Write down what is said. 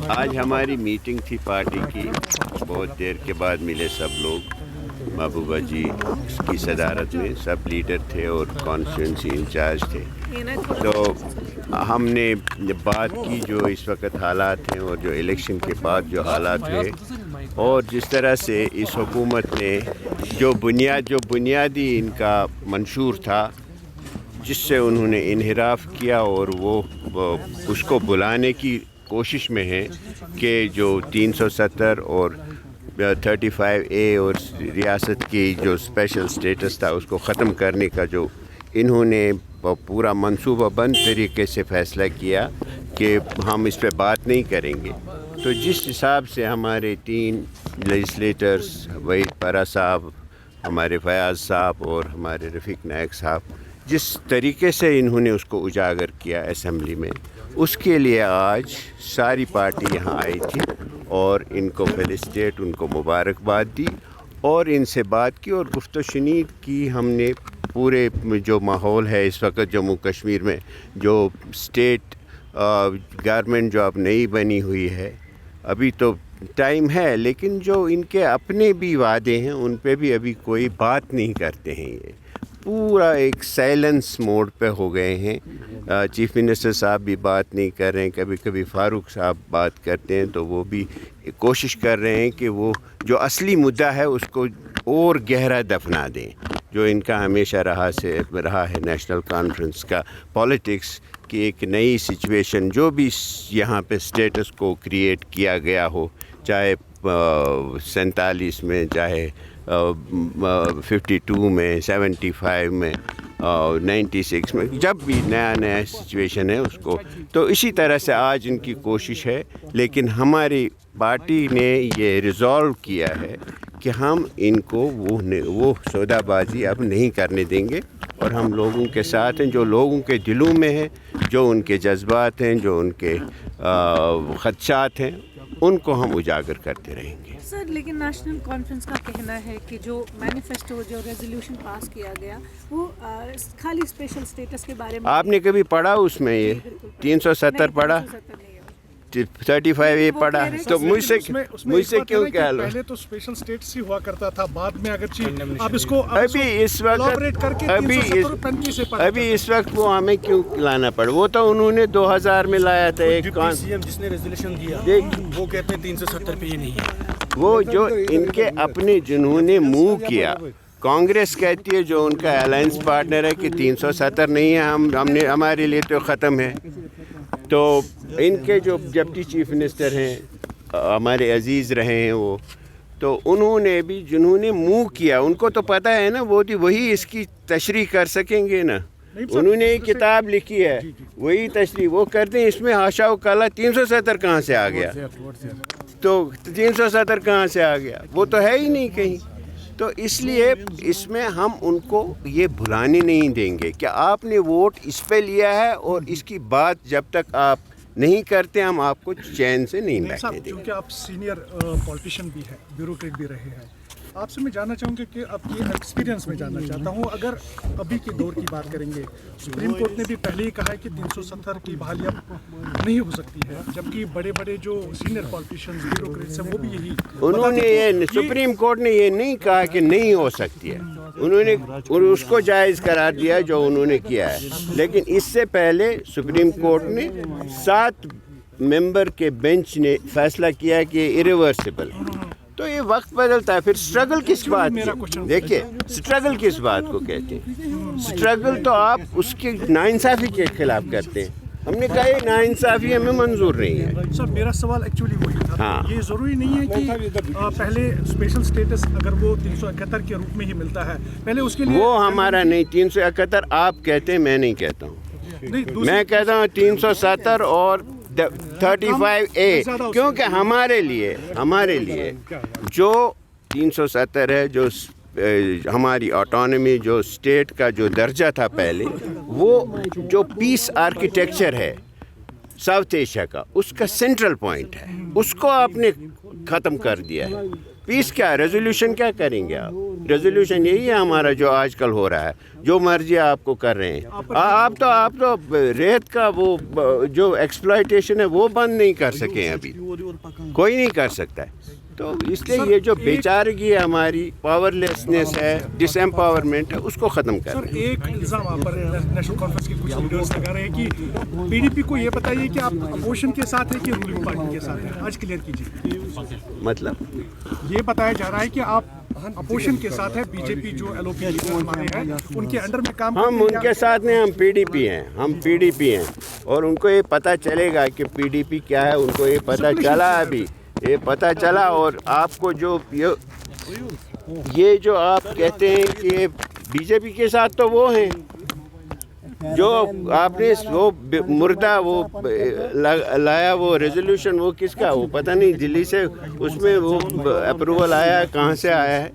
آج ہماری میٹنگ تھی پارٹی کی، بہت دیر کے بعد ملے سب لوگ، محبوبہ جی کی صدارت میں سب لیڈر تھے اور کانسٹیچوئنسی انچارج تھے. تو ہم نے بات کی جو اس وقت حالات ہیں اور جو الیکشن کے بعد جو حالات ہوئے اور جس طرح سے اس حکومت نے جو بنیادی ان کا منشور تھا جس سے انہوں نے انحراف کیا اور وہ اس کو بلانے کی کوشش میں ہیں کہ جو 370 اور 35A اور ریاست کی جو اسپیشل سٹیٹس تھا اس کو ختم کرنے کا جو انہوں نے پورا منصوبہ بند طریقے سے فیصلہ کیا کہ ہم اس پہ بات نہیں کریں گے. تو جس حساب سے ہمارے 3 لیجسلیٹرز وحید پارا صاحب، ہمارے فیاض صاحب اور ہمارے رفیق نائک صاحب جس طریقے سے انہوں نے اس کو اجاگر کیا اسمبلی میں، اس کے لیے آج ساری پارٹی یہاں آئی تھی اور ان کو فیلسٹیٹ، ان کو مبارکباد دی اور ان سے بات کی اور گفت و شنید کی. ہم نے پورے جو ماحول ہے اس وقت جموں کشمیر میں، جو اسٹیٹ گورنمنٹ جو اب نئی بنی ہوئی ہے، ابھی تو ٹائم ہے لیکن جو ان کے اپنے بھی وعدے ہیں ان پہ بھی ابھی کوئی بات نہیں کرتے ہیں. یہ پورا ایک سائلنس موڈ پہ ہو گئے ہیں. چیف منسٹر صاحب بھی بات نہیں کر رہے ہیں، کبھی کبھی فاروق صاحب بات کرتے ہیں تو وہ بھی کوشش کر رہے ہیں کہ وہ جو اصلی مدعا ہے اس کو اور گہرا دفنا دیں، جو ان کا ہمیشہ رہا ہے نیشنل کانفرنس کا پالیٹکس، کہ ایک نئی سچویشن جو بھی یہاں پہ سٹیٹس کو کریٹ کیا گیا ہو، چاہے 47 میں، چاہے 52 میں، 75 میں، 96 میں، جب بھی نیا سچویشن ہے اس کو. تو اسی طرح سے آج ان کی کوشش ہے، لیکن ہماری پارٹی نے یہ ریزالو کیا ہے کہ ہم ان کو وہ سودا بازی اب نہیں کرنے دیں گے اور ہم لوگوں کے ساتھ ہیں. جو لوگوں کے دلوں میں ہے، جو ان کے جذبات ہیں، جو ان کے خدشات ہیں، ان کو ہم اجاگر کرتے رہیں گے. سر لیکن نیشنل کانفرنس کا کہنا ہے کہ جو مینیفیسٹو، جو ریزولوشن پاس کیا گیا وہ خالی اسپیشل اسٹیٹس کے بارے میں، آپ نے کبھی پڑھا اس میں یہ 370 پڑھا، 35A پڑھا؟ تو مجھ سے کیوں کیا لو؟ پہلے تو اسپیشل اسٹیٹس ہی ہوا کرتا تھا، بعد میں اگرچہ اب اس کو ابھی اس وقت وہ ہمیں کیوں لانا پڑا؟ وہ تو انہوں نے 2000 میں لایا تھا ایک جس نے ریزولوشن دیا وہ کہتے ہیں 370 پہ یہ نہیں ہے. وہ جو ان کے اپنے جنہوں نے موو کیا، کانگریس کہتی ہے جو ان کا الائنس پارٹنر ہے کہ 370 نہیں ہے، ہمارے لیے تو ختم ہے. تو ان کے جو ڈپٹی چیف منسٹر ہیں ہمارے عزیز رہے ہیں وہ، تو انہوں نے بھی جنہوں نے موو کیا ان کو تو پتہ ہے نا، وہی اس کی تشریح کر سکیں گے نا. انہوں نے ایک کتاب لکھی ہے، وہی تشریح وہ کرتے ہیں. اس میں حاشا و کلا 370 کہاں سے آ گیا؟ تو 370 کہاں سے آ گیا؟ وہ تو ہے ہی نہیں کہیں. تو اس لیے اس میں ہم ان کو یہ بھلانے نہیں دیں گے کہ آپ نے ووٹ اس پہ لیا ہے اور اس کی بات جب تک آپ نہیں کرتے ہم آپ کو چین سے نہیں بیٹھنے دیں گے. کیونکہ آپ سینئر پولیٹیشین بھی ہیں، بیوروکریٹ بھی رہے ہیں، آپ سے میں جاننا چاہوں گا کہ آپ کی ایکسپیرینس میں جاننا چاہتا ہوں. اگر ابھی کے دور کی بات کریں گے، سپریم کورٹ نے بھی پہلے ہی کہا ہے کہ 370 کی بحالی اب نہیں ہو سکتی ہے، جبکہ بڑے بڑے جو سینئر پولیٹیشینز، بیوروکریٹس ہیں، وہ بھی یہی انہوں نے سپریم کورٹ نے یہ نہیں کہا کہ نہیں ہو سکتی ہے، انہوں نے اس کو جائز قرار دیا جو انہوں نے کیا ہے. لیکن اس سے پہلے سپریم کورٹ نے 7 ممبر کے بینچ نے فیصلہ کیا کہ ایریورسیبل. تو یہ وقت بدلتا ہے. پھر سٹرگل کس بات کی؟ دیکھیے سٹرگل کس بات کو کہتے ہیں؟ سٹرگل تو آپ اس کی ناانصافی کے خلاف کرتے ہیں. ہم نے کہا یہ ناانصافی ہمیں منظور نہیں ہے. سر میرا سوال ایکچولی وہی تھا، یہ ضروری نہیں ہے کہ پہلے اسپیشل اسٹیٹس اگر وہ 371 کے روپ میں ہی ملتا ہے، پہلے اس کے لیے وہ ہمارا نہیں. 371 آپ کہتے ہیں، میں نہیں کہتا ہوں. میں کہتا ہوں 370 اور 35A، کیونکہ ہمارے لیے جو 370 ہے، جو ہماری آٹونومی، جو اسٹیٹ کا جو درجہ تھا پہلے، وہ جو پیس آرکیٹیکچر ہے ساؤتھ ایشیا کا، اس کا سینٹرل پوائنٹ ہے. اس کو آپ نے ختم کر دیا ہے. پیس کیا ریزولوشن کیا کریں گے آپ؟ ریزولوشن یہی ہے ہمارا جو آج کل ہو رہا ہے, جو مرضی آپ کو کر رہے ہیں. آپ تو ریت کا وہ جو ایکسپلائٹیشن ہے وہ بند نہیں کر سکے ہیں ابھی, کوئی نہیں کر سکتا ہے. تو اس لیے یہ جو بیچارگی ہے ہماری, پاور لیسنس ہے, ڈس ایمپاورمنٹ ہے, اس کو ختم کر سر رہے ہیں. ایک الزام آپ پر نیشنل کانفرنس کے کچھ لیڈرز لگا رہے ہیں کہ پی ڈی پی کو یہ بتائیے کہ آپ اپوزیشن کے ساتھ ہیں کہ رولنگ پارٹی کے ساتھ ہیں, آج کلیئر کیجیے. مطلب یہ بتایا جا رہا ہے کہ آپ اپوزیشن کے ساتھ ہیں, بی جے پی جو ایل او پی ہمارے ہیں ان کے انڈر میں کام ہم ان کے ساتھ نہیں, ہم پی ڈی پی ہیں, ہم پی ڈی پی ہیں, اور ان کو یہ پتہ چلے گا کہ پی ڈی پی کیا ہے. ان کو یہ پتہ چلا, ابھی یہ پتہ چلا. اور آپ کو جو یہ جو آپ کہتے ہیں کہ بی جے پی کے ساتھ, تو وہ ہیں جو آپ نے وہ مردہ وہ لایا وہ ریزولوشن, وہ کس کا, وہ پتہ نہیں دلی سے اس میں وہ اپروول آیا ہے, کہاں سے آیا ہے.